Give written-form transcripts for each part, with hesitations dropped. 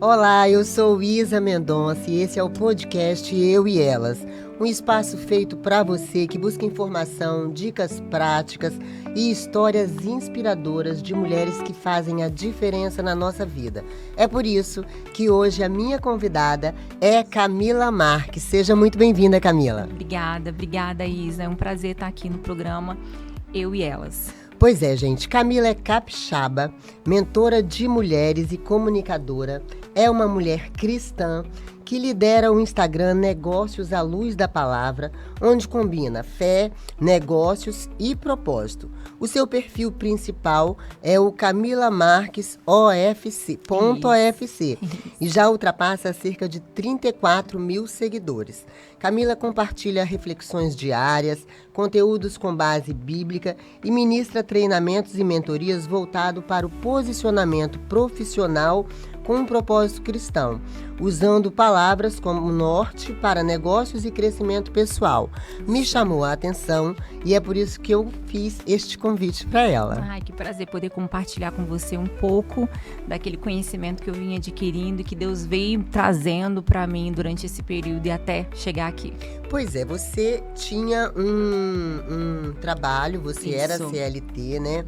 Olá, eu sou Isa Mendonça e esse é o podcast Eu e Elas, um espaço feito para você que busca informação, dicas práticas e histórias inspiradoras de mulheres que fazem a diferença na nossa vida. É por isso que hoje a minha convidada é Camila Marques. Seja muito bem-vinda, Camila. Obrigada, Isa. É um prazer estar aqui no programa Eu e Elas. Pois é, gente, Camila é capixaba, mentora de mulheres e comunicadora, é uma mulher cristã que lidera o Instagram Negócios à Luz da Palavra, onde combina fé, negócios e propósito. O seu perfil principal é o Camila Marques OFC, .ofc, e já ultrapassa cerca de 34 mil seguidores. Camila compartilha reflexões diárias, conteúdos com base bíblica e ministra treinamentos e mentorias voltados para o posicionamento profissional com um propósito cristão, usando palavras como norte para negócios e crescimento pessoal. Me chamou a atenção e é por isso que eu fiz este convite para ela. Ai, que prazer poder compartilhar com você um pouco daquele conhecimento que eu vim adquirindo e que Deus veio trazendo para mim durante esse período e até chegar aqui. Pois é, você tinha um trabalho, você era CLT, né?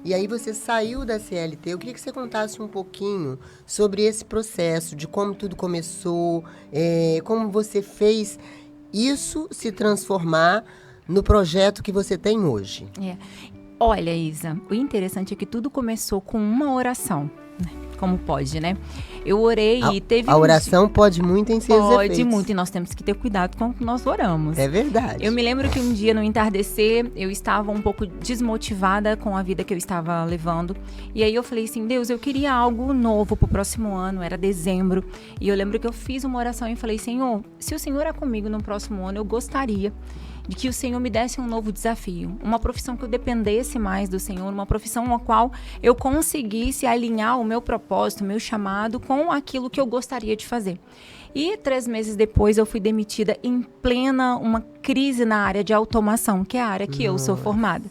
E aí você saiu da CLT. Eu queria que você contasse um pouquinho sobre esse processo, de como tudo começou, como você fez isso se transformar no projeto que você tem hoje. Olha, Isa, o interessante é que tudo começou com uma oração. Como pode, né? Eu orei e teve... A oração pode muito em seus efeitos. Pode muito, e nós temos que ter cuidado com o que nós oramos. É verdade. Eu me lembro que um dia, no entardecer, eu estava um pouco desmotivada com a vida que eu estava levando. E aí eu falei assim, Deus, eu queria algo novo pro próximo ano, era dezembro. E eu lembro que eu fiz uma oração e falei, Senhor, se o Senhor é comigo no próximo ano, eu gostaria de que o Senhor me desse um novo desafio, uma profissão que eu dependesse mais do Senhor, uma profissão na qual eu conseguisse alinhar o meu propósito, o meu chamado com aquilo que eu gostaria de fazer. E 3 meses depois eu fui demitida em plena uma crise na área de automação, que é a área que eu sou formada.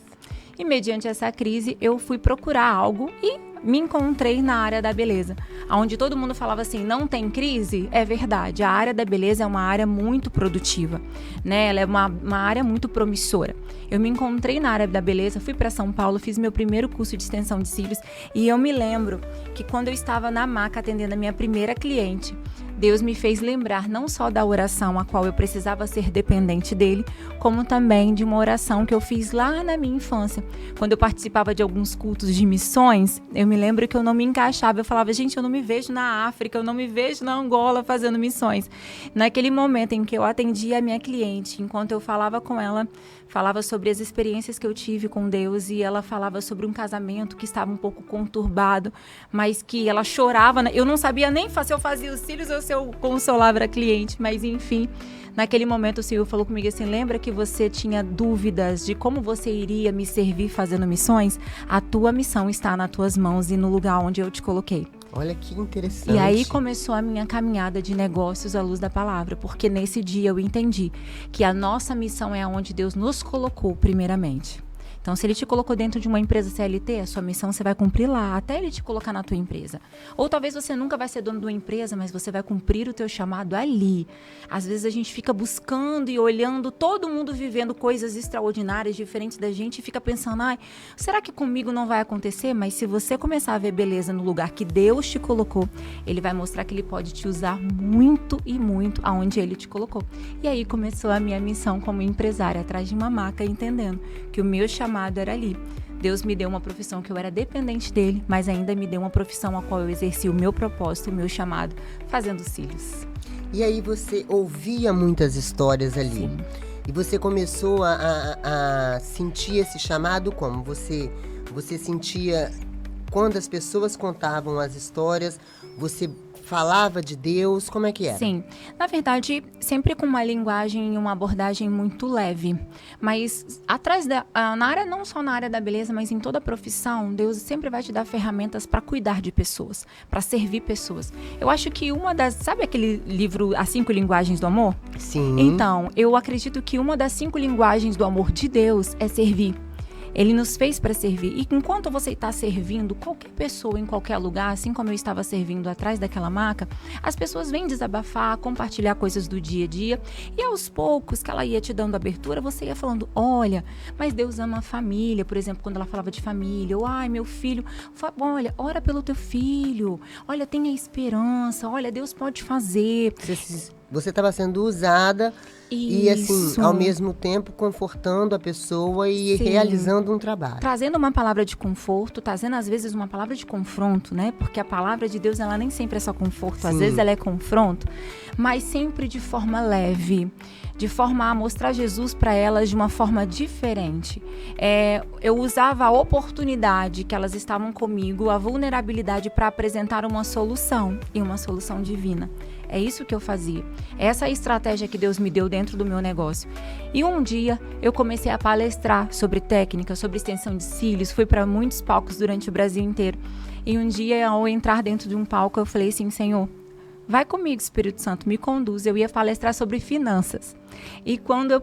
E mediante essa crise eu fui procurar algo e me encontrei na área da beleza, onde todo mundo falava assim, não tem crise? É verdade, a área da beleza é uma área muito produtiva, né? Ela é uma área muito promissora. Eu me encontrei na área da beleza, fui para São Paulo, fiz meu primeiro curso de extensão de cílios e eu me lembro que quando eu estava na maca atendendo a minha primeira cliente, Deus me fez lembrar não só da oração a qual eu precisava ser dependente dele, como também de uma oração que eu fiz lá na minha infância. Quando eu participava de alguns cultos de missões, eu me lembro que eu não me encaixava. Eu falava, gente, eu não me vejo na África, eu não me vejo na Angola fazendo missões. Naquele momento em que eu atendia a minha cliente, enquanto eu falava com ela, falava sobre as experiências que eu tive com Deus e ela falava sobre um casamento que estava um pouco conturbado, mas que ela chorava. Eu não sabia nem se eu fazia os cílios ou se eu consolava a cliente, mas enfim, naquele momento o Senhor falou comigo assim, lembra que você tinha dúvidas de como você iria me servir fazendo missões? A tua missão está nas tuas mãos e no lugar onde eu te coloquei. Olha que interessante. E aí começou a minha caminhada de negócios à luz da palavra, porque nesse dia eu entendi que a nossa missão é onde Deus nos colocou primeiramente. Então, se ele te colocou dentro de uma empresa CLT, a sua missão você vai cumprir lá, até ele te colocar na tua empresa. Ou talvez você nunca vai ser dono de uma empresa, mas você vai cumprir o teu chamado ali. Às vezes a gente fica buscando e olhando todo mundo vivendo coisas extraordinárias, diferentes da gente, e fica pensando, será que comigo não vai acontecer? Mas se você começar a ver beleza no lugar que Deus te colocou, ele vai mostrar que ele pode te usar muito e muito aonde ele te colocou. E aí começou a minha missão como empresária, atrás de uma maca, entendendo que o meu chamado era ali. Deus me deu uma profissão que eu era dependente dele, mas ainda me deu uma profissão a qual eu exerci o meu propósito, o meu chamado, fazendo cílios. E aí você ouvia muitas histórias ali. Sim. E você começou a sentir esse chamado como? Você sentia quando as pessoas contavam as histórias, você falava de Deus, como é que era? Sim, na verdade, sempre com uma linguagem e uma abordagem muito leve, mas na área, não só na área da beleza, mas em toda a profissão, Deus sempre vai te dar ferramentas para cuidar de pessoas, para servir pessoas. Eu acho que sabe aquele livro As 5 Linguagens do Amor? Sim. Então, eu acredito que uma das 5 linguagens do amor de Deus é servir. Ele nos fez para servir. E enquanto você está servindo qualquer pessoa em qualquer lugar, assim como eu estava servindo atrás daquela maca, as pessoas vêm desabafar, compartilhar coisas do dia a dia. E aos poucos que ela ia te dando abertura, você ia falando, olha, mas Deus ama a família. Por exemplo, quando ela falava de família, ou ai, meu filho, olha, ora pelo teu filho. Olha, tenha esperança. Olha, Deus pode fazer. Você estava sendo usada e, assim, ao mesmo tempo, confortando a pessoa e realizando um trabalho. Trazendo uma palavra de conforto, trazendo, às vezes, uma palavra de confronto, né? Porque a palavra de Deus, ela nem sempre é só conforto. Sim. Às vezes ela é confronto, mas sempre de forma leve, de forma a mostrar Jesus para elas de uma forma diferente. Eu usava a oportunidade que elas estavam comigo, a vulnerabilidade, para apresentar uma solução, e uma solução divina. É isso que eu fazia. Essa é a estratégia que Deus me deu dentro do meu negócio. E um dia eu comecei a palestrar sobre técnica, sobre extensão de cílios. Fui para muitos palcos durante o Brasil inteiro. E um dia, ao entrar dentro de um palco, eu falei assim, Senhor, vai comigo, Espírito Santo, me conduz. Eu ia palestrar sobre finanças. E quando eu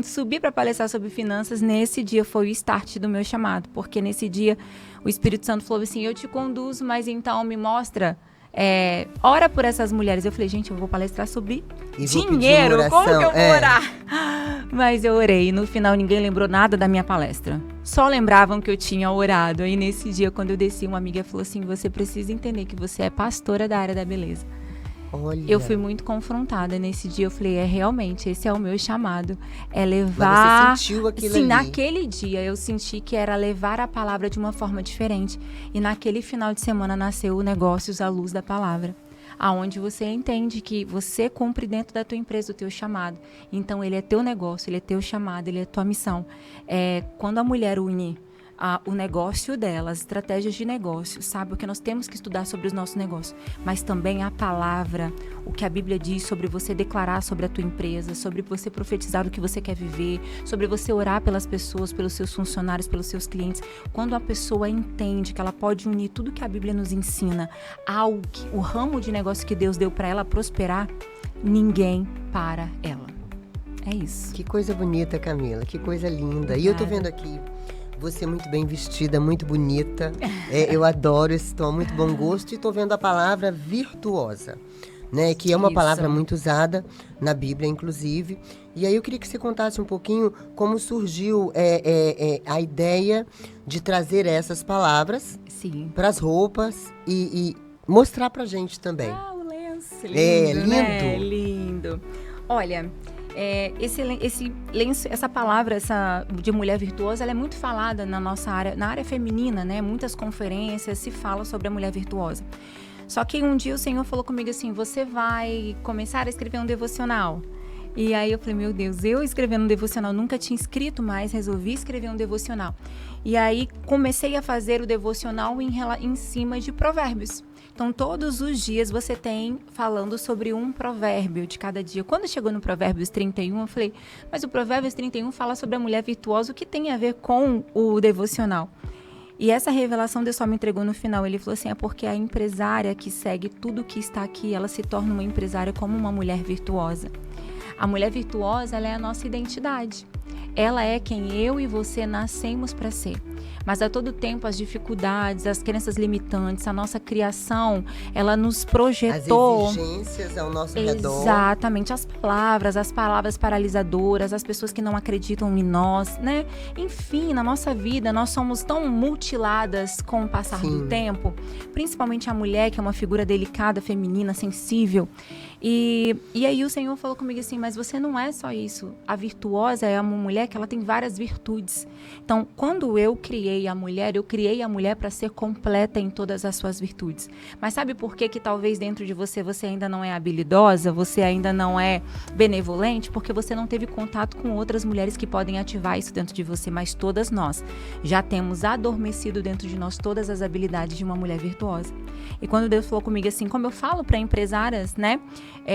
subi para palestrar sobre finanças, nesse dia foi o start do meu chamado. Porque nesse dia o Espírito Santo falou assim, eu te conduzo, mas então me mostra... ora por essas mulheres. Eu falei, gente, eu vou palestrar sobre dinheiro. Como que eu vou orar? Mas eu orei. No final, ninguém lembrou nada da minha palestra. Só lembravam que eu tinha orado. Aí, nesse dia, quando eu desci, uma amiga falou assim, você precisa entender que você é pastora da área da beleza. Olha. Eu fui muito confrontada nesse dia. Eu falei, realmente, esse é o meu chamado. É levar... Mas você sentiu aquilo Sim, ali. naquele dia eu senti que era levar a palavra de uma forma diferente. E naquele final de semana nasceu o Negócios à Luz da Palavra. Aonde você entende que você cumpre dentro da tua empresa o teu chamado. Então, ele é teu negócio, ele é teu chamado, ele é tua missão. Quando a mulher une o negócio dela, as estratégias de negócio, sabe? Porque nós temos que estudar sobre os nossos negócios, mas também a palavra, o que a Bíblia diz sobre você declarar sobre a tua empresa, sobre você profetizar o que você quer viver, sobre você orar pelas pessoas, pelos seus funcionários, pelos seus clientes. Quando a pessoa entende que ela pode unir tudo que a Bíblia nos ensina o ramo de negócio que Deus deu para ela prosperar, ninguém para ela. É isso. Que coisa bonita, Camila, que coisa linda. Obrigada. E eu tô vendo aqui você muito bem vestida, muito bonita. Eu adoro esse tom, muito bom gosto. E tô vendo a palavra virtuosa, né? Que é uma palavra muito usada na Bíblia, inclusive. E aí eu queria que você contasse um pouquinho como surgiu a ideia de trazer essas palavras para as roupas e mostrar pra gente também. O lenço, lindo. Né? Lindo. Olha... esse lenço, essa palavra de mulher virtuosa, ela é muito falada na nossa área, na área feminina, né? Muitas conferências se fala sobre a mulher virtuosa. Só que um dia o Senhor falou comigo assim, você vai começar a escrever um devocional. E aí eu falei, meu Deus, eu escrevendo um devocional, nunca tinha escrito mais, resolvi escrever um devocional. E aí comecei a fazer o devocional em cima de provérbios. Então, todos os dias você tem falando sobre um provérbio de cada dia. Quando chegou no Provérbios 31, eu falei, mas o Provérbios 31 fala sobre a mulher virtuosa, o que tem a ver com o devocional? E essa revelação Deus só me entregou no final. Ele falou assim, é porque a empresária que segue tudo que está aqui, ela se torna uma empresária como uma mulher virtuosa. A mulher virtuosa, ela é a nossa identidade. Ela é quem eu e você nascemos para ser. Mas a todo tempo as dificuldades, as crenças limitantes, a nossa criação, ela nos projetou... As exigências ao nosso redor. Exatamente, as palavras paralisadoras, as pessoas que não acreditam em nós, né? Enfim, na nossa vida, nós somos tão mutiladas com o passar do tempo. Principalmente a mulher, que é uma figura delicada, feminina, sensível. E aí o Senhor falou comigo assim, mas você não é só isso. A virtuosa é uma mulher que ela tem várias virtudes. Então, quando eu criei a mulher para ser completa em todas as suas virtudes. Mas sabe por que talvez dentro de você ainda não é habilidosa, você ainda não é benevolente? Porque você não teve contato com outras mulheres que podem ativar isso dentro de você, mas todas nós já temos adormecido dentro de nós todas as habilidades de uma mulher virtuosa. E quando Deus falou comigo assim, como eu falo para empresárias, né?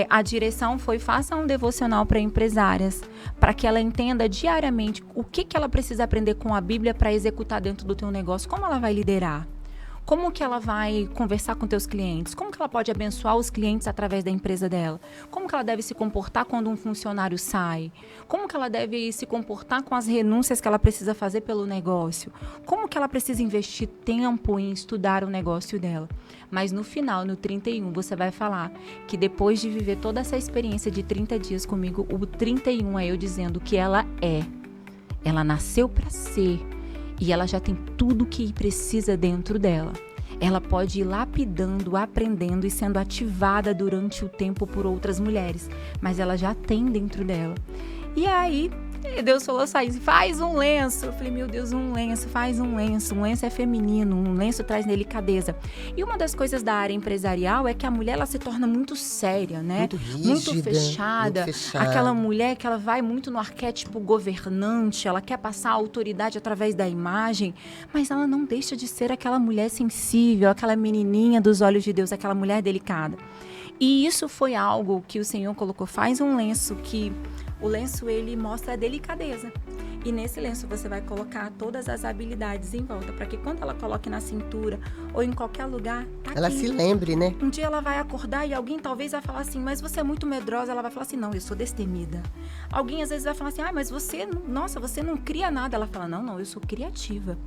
A direção foi, faça um devocional para empresárias, para que ela entenda diariamente o que ela precisa aprender com a Bíblia para executar dentro do teu negócio, como ela vai liderar. Como que ela vai conversar com teus clientes? Como que ela pode abençoar os clientes através da empresa dela? Como que ela deve se comportar quando um funcionário sai? Como que ela deve se comportar com as renúncias que ela precisa fazer pelo negócio? Como que ela precisa investir tempo em estudar o negócio dela? Mas no final, no 31, você vai falar que depois de viver toda essa experiência de 30 dias comigo, o 31 é eu dizendo que ela é. Ela nasceu para ser e ela já tem tudo o que precisa dentro dela. Ela pode ir lapidando, aprendendo e sendo ativada durante o tempo por outras mulheres, mas ela já tem dentro dela. E aí, Deus falou assim, faz um lenço. Eu falei, meu Deus, um lenço, faz um lenço. Um lenço é feminino, um lenço traz delicadeza. E uma das coisas da área empresarial é que a mulher, ela se torna muito séria, né? Muito rígida, muito fechada. muito fechada. Aquela mulher que ela vai muito no arquétipo governante, ela quer passar a autoridade através da imagem, mas ela não deixa de ser aquela mulher sensível, aquela menininha dos olhos de Deus, aquela mulher delicada. E isso foi algo que o Senhor colocou, faz um lenço que... O lenço, ele mostra a delicadeza. E nesse lenço você vai colocar todas as habilidades em volta, para que quando ela coloque na cintura ou em qualquer lugar, tá ela aqui. se lembre, né? Um dia ela vai acordar e alguém talvez vai falar assim, mas você é muito medrosa. Ela vai falar assim, não, eu sou destemida. Alguém às vezes vai falar assim, mas você, nossa, você não cria nada. Ela fala, não, eu sou criativa.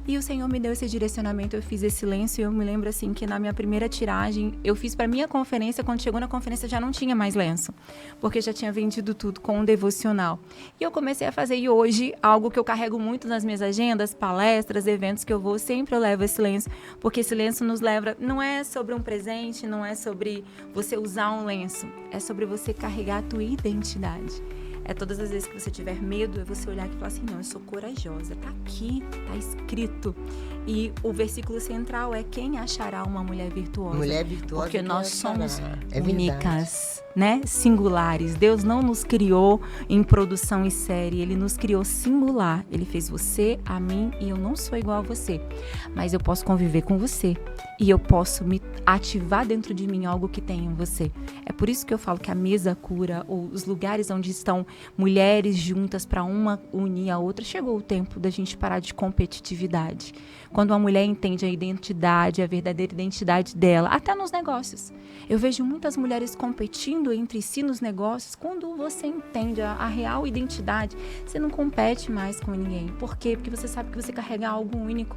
E o Senhor me deu esse direcionamento, eu fiz esse lenço e eu me lembro assim que na minha primeira tiragem, eu fiz para minha conferência, quando chegou na conferência já não tinha mais lenço, porque já tinha vendido tudo com um devocional. E eu comecei a fazer, e hoje, algo que eu carrego muito nas minhas agendas, palestras, eventos que eu vou, sempre eu levo esse lenço, porque esse lenço nos leva, não é sobre um presente, não é sobre você usar um lenço, é sobre você carregar a tua identidade. É todas as vezes que você tiver medo, é você olhar e falar assim, não, eu sou corajosa, tá aqui, tá escrito. E o versículo central é, quem achará uma mulher virtuosa? Mulher virtuosa. Porque nós somos únicas, verdade, né? Singulares. Deus não nos criou em produção e série, Ele nos criou singular. Ele fez você, a mim, e eu não sou igual a você. Mas eu posso conviver com você e eu posso me ativar dentro de mim algo que tem em você. É por isso que eu falo que a mesa cura, ou os lugares onde estão mulheres juntas para uma unir a outra, chegou o tempo da gente parar de competitividade. Quando uma mulher entende a identidade, a verdadeira identidade dela, até nos negócios. Eu vejo muitas mulheres competindo entre si nos negócios. Quando você entende a real identidade, você não compete mais com ninguém. Por quê? Porque você sabe que você carrega algo único.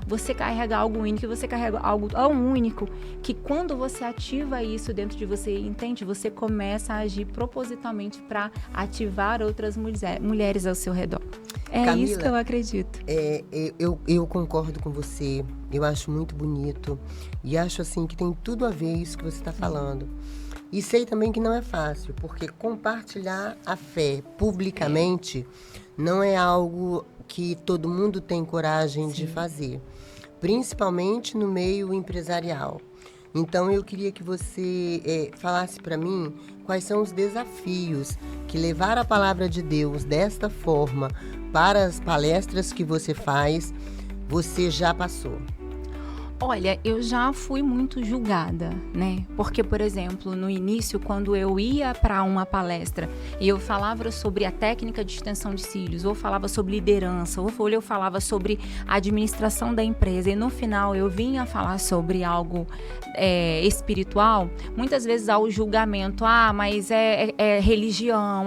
Você carrega algo único, você carrega algo tão único que quando você ativa isso dentro de você, entende? Você começa a agir propositalmente para ativar outras mulheres ao seu redor. É Camila, isso que eu acredito. Eu concordo com você, eu acho muito bonito e acho assim que tem tudo a ver isso que você está falando. E sei também que não é fácil, porque compartilhar a fé publicamente não é algo que todo mundo tem coragem de fazer, principalmente no meio empresarial. Então, eu queria que você falasse para mim quais são os desafios que levar a palavra de Deus desta forma para as palestras que você faz, você já passou. Olha, eu já fui muito julgada, né? Porque, por exemplo, no início, quando eu ia para uma palestra e eu falava sobre a técnica de extensão de cílios, ou falava sobre liderança, ou eu falava sobre a administração da empresa, e no final eu vinha falar sobre algo espiritual, muitas vezes há o julgamento, mas é religião,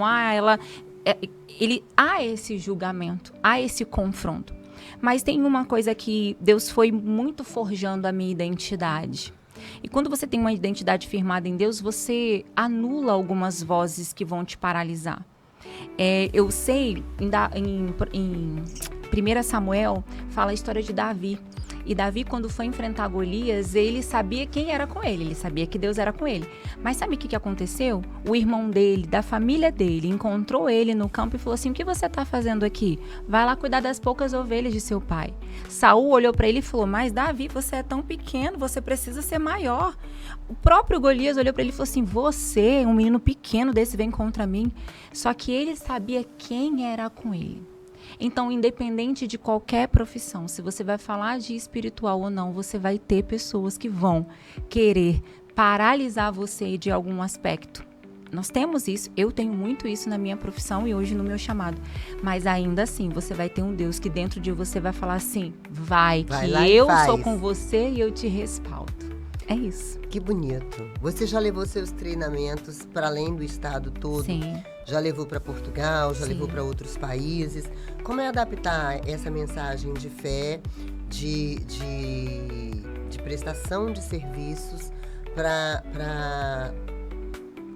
há esse julgamento, há esse confronto. Mas tem uma coisa que Deus foi muito forjando a minha identidade. E quando você tem uma identidade firmada em Deus, você anula algumas vozes que vão te paralisar. Eu sei, em 1 Samuel, fala a história de Davi. E Davi, quando foi enfrentar Golias, ele sabia quem era com ele, ele sabia que Deus era com ele. Mas sabe o que aconteceu? O irmão dele, da família dele, encontrou ele no campo e falou assim, o que você está fazendo aqui? Vai lá cuidar das poucas ovelhas de seu pai. Saul olhou para ele e falou, mas Davi, você é tão pequeno, você precisa ser maior. O próprio Golias olhou para ele e falou assim, você, um menino pequeno desse, vem contra mim. Só que ele sabia quem era com ele. Então, independente de qualquer profissão, se você vai falar de espiritual ou não, você vai ter pessoas que vão querer paralisar você de algum aspecto. nós temos isso, eu tenho muito isso na minha profissão e hoje no meu chamado. Mas ainda assim, você vai ter um Deus que dentro de você vai falar assim, vai que eu sou com você e eu te respaldo. É isso. Que bonito. Você já levou seus treinamentos para além do estado todo? Sim. Já levou para Portugal, já Sim. levou para outros países. Como é adaptar essa mensagem de fé, de prestação de serviços para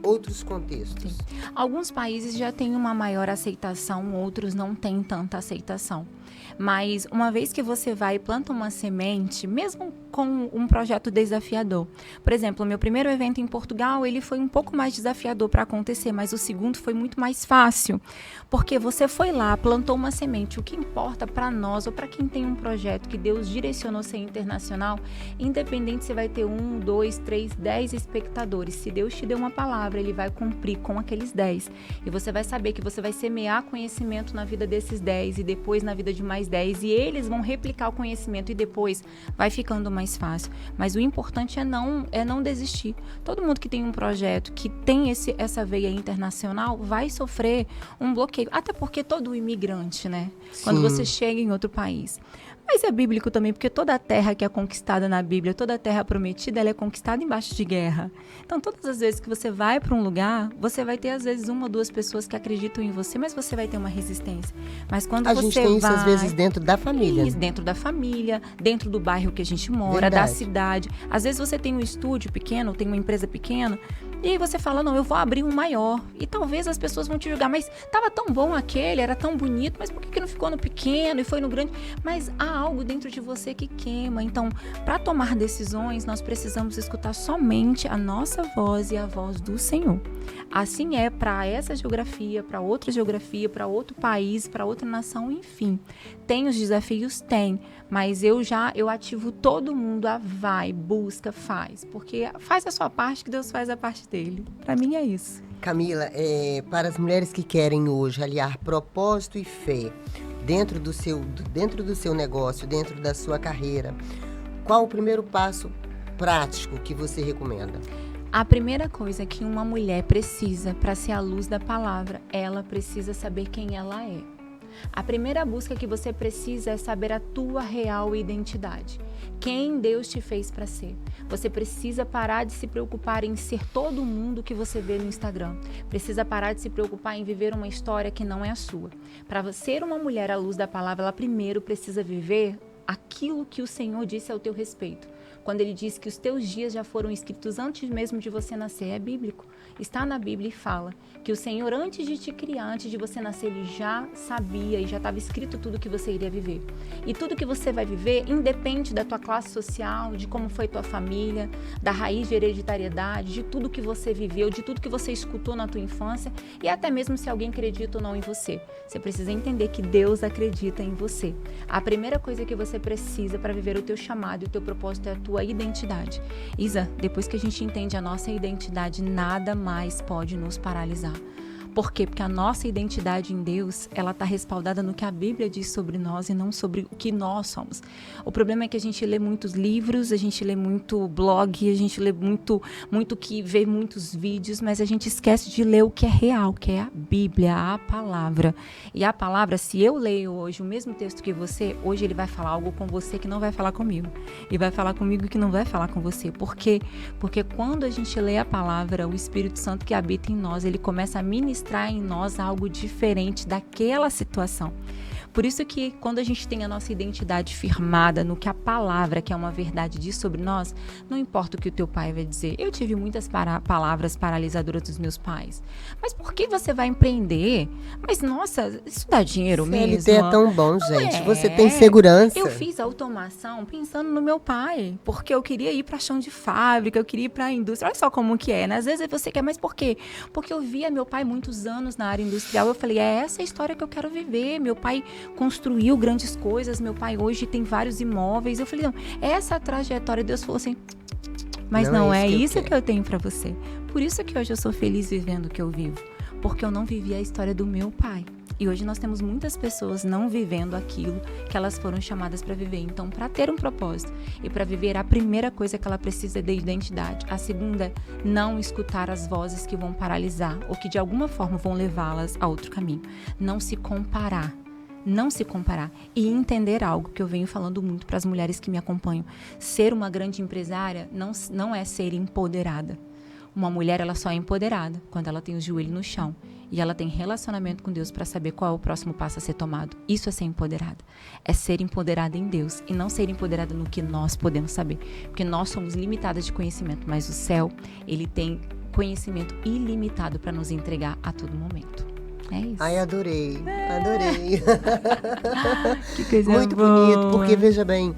outros contextos? Sim. Alguns países já têm uma maior aceitação, outros não têm tanta aceitação. Mas uma vez que você vai e planta uma semente, mesmo com um projeto desafiador. Por exemplo, o meu primeiro evento em Portugal, ele foi um pouco mais desafiador para acontecer, mas o segundo foi muito mais fácil. Porque você foi lá, plantou uma semente. O que importa para nós, ou para quem tem um projeto que Deus direcionou ser internacional, independente se vai ter 1, 2, 3, 10 espectadores. Se Deus te deu uma palavra, Ele vai cumprir com aqueles 10. E você vai saber que você vai semear conhecimento na vida desses 10 e depois na vida de mais 10. E eles vão replicar o conhecimento e depois vai ficando mais fácil. Mas o importante é não desistir. Todo mundo que tem um projeto, que tem essa veia internacional, vai sofrer um bloqueio. Até porque todo imigrante, né? Sim. Quando você chega em outro país. Mas é bíblico também, porque toda a terra que é conquistada na Bíblia, toda a terra prometida, ela é conquistada embaixo de guerra. Então, todas as vezes que você vai para um lugar, você vai ter, às vezes, 1 ou 2 pessoas que acreditam em você, mas você vai ter uma resistência. Mas quando A você gente tem isso, às vezes, dentro da família. Isso, dentro da família, dentro do bairro que a gente mora, Verdade. da cidade. Às vezes você tem um estúdio pequeno, tem uma empresa pequena, e aí você fala, não, eu vou abrir um maior. E talvez as pessoas vão te julgar, mas estava tão bom aquele, era tão bonito, mas por que não ficou no pequeno e foi no grande? Mas há algo dentro de você que queima. Então, para tomar decisões, nós precisamos escutar somente a nossa voz e a voz do Senhor. Assim é para essa geografia, para outra geografia, para outro país, para outra nação, enfim. Tem os desafios? Tem. Mas eu ativo todo mundo a vai, busca, faz. Porque faz a sua parte que Deus faz a parte dele. Para mim é isso. Camila, para as mulheres que querem hoje aliar propósito e fé dentro do seu negócio, dentro da sua carreira, qual o primeiro passo prático que você recomenda? A primeira coisa que uma mulher precisa para ser a luz da palavra, ela precisa saber quem ela é. A primeira busca que você precisa é saber a tua real identidade. Quem Deus te fez para ser. Você precisa parar de se preocupar em ser todo mundo que você vê no Instagram. Precisa parar de se preocupar em viver uma história que não é a sua. Para ser uma mulher à luz da palavra, ela primeiro precisa viver aquilo que o Senhor disse ao teu respeito. Quando Ele diz que os teus dias já foram escritos antes mesmo de você nascer, é bíblico. Está na Bíblia e fala que o Senhor, antes de te criar, antes de você nascer, Ele já sabia e já estava escrito tudo que você iria viver. E tudo que você vai viver independe da tua classe social, de como foi tua família, da raiz de hereditariedade, de tudo que você viveu, de tudo que você escutou na tua infância e até mesmo se alguém acredita ou não em você. Você precisa entender que Deus acredita em você. A primeira coisa que você precisa para viver o teu chamado e o teu propósito é a tua identidade. Isa, depois que a gente entende a nossa identidade, nada mais pode nos paralisar. Por quê? Porque a nossa identidade em Deus, ela está respaldada no que a Bíblia diz sobre nós e não sobre o que nós somos. O problema é que a gente lê muitos livros, a gente lê muito blog, a gente lê muito que vê muitos vídeos, mas a gente esquece de ler o que é real, que é a Bíblia, a palavra. E a palavra, se eu leio hoje o mesmo texto que você, hoje ele vai falar algo com você que não vai falar comigo. E vai falar comigo que não vai falar com você. Por quê? Porque quando a gente lê a palavra, o Espírito Santo que habita em nós, ele começa a ministrar em nós algo diferente daquela situação. Por isso que quando a gente tem a nossa identidade firmada no que a palavra, que é uma verdade, diz sobre nós, não importa o que o teu pai vai dizer. Eu tive muitas palavras paralisadoras dos meus pais. Mas por que você vai empreender? Mas nossa, isso dá dinheiro mesmo? CLT é tão bom, gente. É. Você tem segurança. Eu fiz automação pensando no meu pai, porque eu queria ir para chão de fábrica, eu queria ir para a indústria. Olha só como que é, né? Às vezes você quer, mas por quê? Porque eu via meu pai muitos anos na área industrial, eu falei, é essa a história que eu quero viver. Meu pai construiu grandes coisas, meu pai hoje tem vários imóveis. Eu falei, não, essa é a trajetória. Deus falou assim, mas não é isso que eu tenho para você. Por isso que hoje eu sou feliz vivendo o que eu vivo, porque eu não vivi a história do meu pai. E hoje nós temos muitas pessoas não vivendo aquilo que elas foram chamadas para viver. Então, para ter um propósito e para viver, a primeira coisa que ela precisa é de identidade. A segunda é não escutar as vozes que vão paralisar ou que de alguma forma vão levá-las a outro caminho. Não se comparar. Não se comparar e entender algo que eu venho falando muito para as mulheres que me acompanham. Ser uma grande empresária não é ser empoderada. Uma mulher, ela só é empoderada quando ela tem o joelho no chão e ela tem relacionamento com Deus para saber qual é o próximo passo a ser tomado. Isso é ser empoderada. É ser empoderada em Deus e não ser empoderada no que nós podemos saber. Porque nós somos limitadas de conhecimento, mas o céu, ele tem conhecimento ilimitado para nos entregar a todo momento. É isso. Ai, adorei. Que coisa muito boa. bonito, porque veja bem,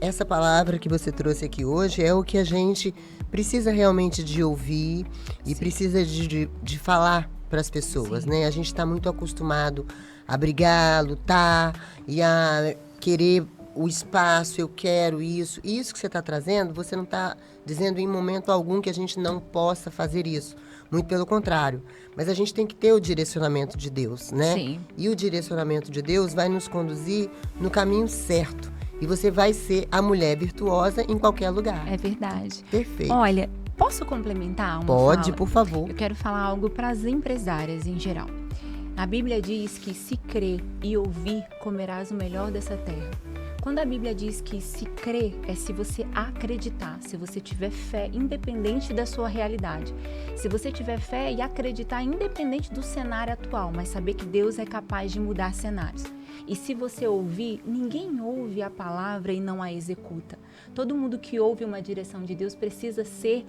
essa palavra que você trouxe aqui hoje é o que a gente precisa realmente de ouvir e precisa de falar para as pessoas, né? A gente está muito acostumado a brigar, lutar e a querer o espaço, eu quero isso. E isso que você está trazendo, você não está dizendo em momento algum que a gente não possa fazer isso. Muito pelo contrário. Mas a gente tem que ter o direcionamento de Deus, né? Sim. E o direcionamento de Deus vai nos conduzir no caminho certo. E você vai ser a mulher virtuosa em qualquer lugar. É verdade. Perfeito. Olha, posso complementar uma Pode, fala? por favor. Eu quero falar algo para as empresárias em geral. A Bíblia diz que se crer e ouvir, comerás o melhor dessa terra. Quando a Bíblia diz que se crer, é se você acreditar, se você tiver fé, independente da sua realidade. Se você tiver fé e acreditar, independente do cenário atual, mas saber que Deus é capaz de mudar cenários. E se você ouvir, ninguém ouve a palavra e não a executa. Todo mundo que ouve uma direção de Deus precisa ser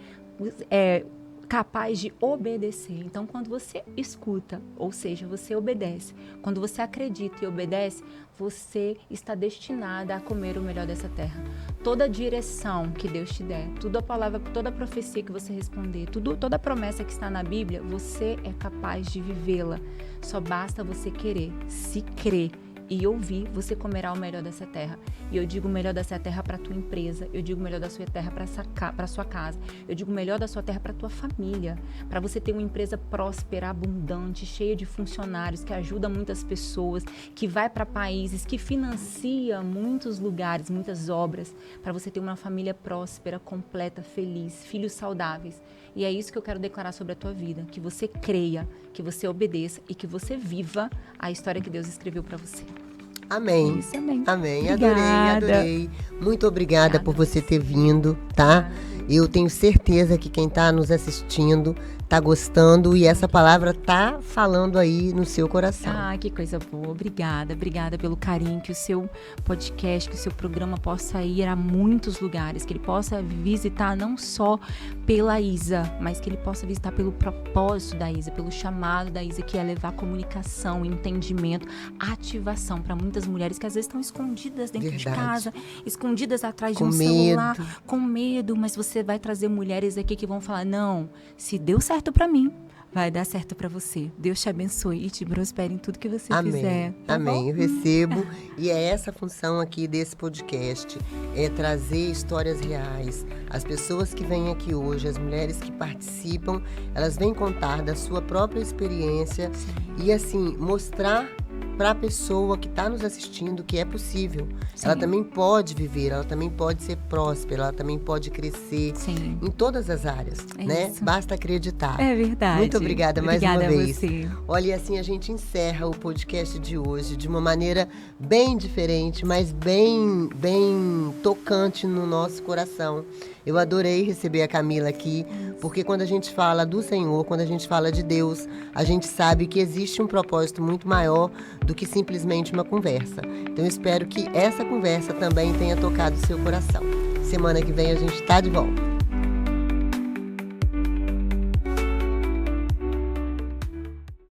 capaz de obedecer. Então, quando você escuta, ou seja, você obedece, quando você acredita e obedece, você está destinada a comer o melhor dessa terra. Toda direção que Deus te der, toda a palavra, toda a profecia que você responder, toda a promessa que está na Bíblia, você é capaz de vivê-la. Só basta você querer, se crer e ouvir, você comerá o melhor dessa terra. E eu digo o melhor dessa terra para a tua empresa, eu digo o melhor da sua terra para a sua casa, eu digo o melhor da sua terra para a tua família, para você ter uma empresa próspera, abundante, cheia de funcionários, que ajuda muitas pessoas, que vai para países, que financia muitos lugares, muitas obras, para você ter uma família próspera, completa, feliz, filhos saudáveis. E é isso que eu quero declarar sobre a tua vida, que você creia, que você obedeça e que você viva a história que Deus escreveu para você. Amém. Isso, amém. Amém. Obrigada. Adorei. Muito obrigada por você ter vindo, tá? Eu tenho certeza que quem está nos assistindo está gostando e essa palavra tá falando aí no seu coração. Ah, que coisa boa. Obrigada. Obrigada pelo carinho, que o seu podcast, que o seu programa possa ir a muitos lugares, que ele possa visitar não só pela Isa, mas que ele possa visitar pelo propósito da Isa, pelo chamado da Isa, que é levar comunicação, entendimento, ativação para muitas mulheres que às vezes estão escondidas dentro de casa, escondidas atrás de um celular, com medo, mas você vai trazer mulheres aqui que vão falar, não, se deu certo para mim, vai dar certo para você. Deus te abençoe e te prospere em tudo que você fizer. Tá Amém. bom? Eu recebo. E é essa a função aqui desse podcast, é trazer histórias reais. As pessoas que vêm aqui hoje, as mulheres que participam, elas vêm contar da sua própria experiência e assim, mostrar para a pessoa que está nos assistindo que é possível. Sim. Ela também pode viver, ela também pode ser próspera, ela também pode crescer. Sim. Em todas as áreas, né? Isso. Basta acreditar. É verdade. Muito obrigada mais uma vez. A você. Olha, e assim a gente encerra o podcast de hoje de uma maneira bem diferente, mas bem tocante no nosso coração. Eu adorei receber a Camila aqui, porque quando a gente fala do Senhor, quando a gente fala de Deus, a gente sabe que existe um propósito muito maior do que simplesmente uma conversa. Então eu espero que essa conversa também tenha tocado o seu coração. Semana que vem a gente está de volta.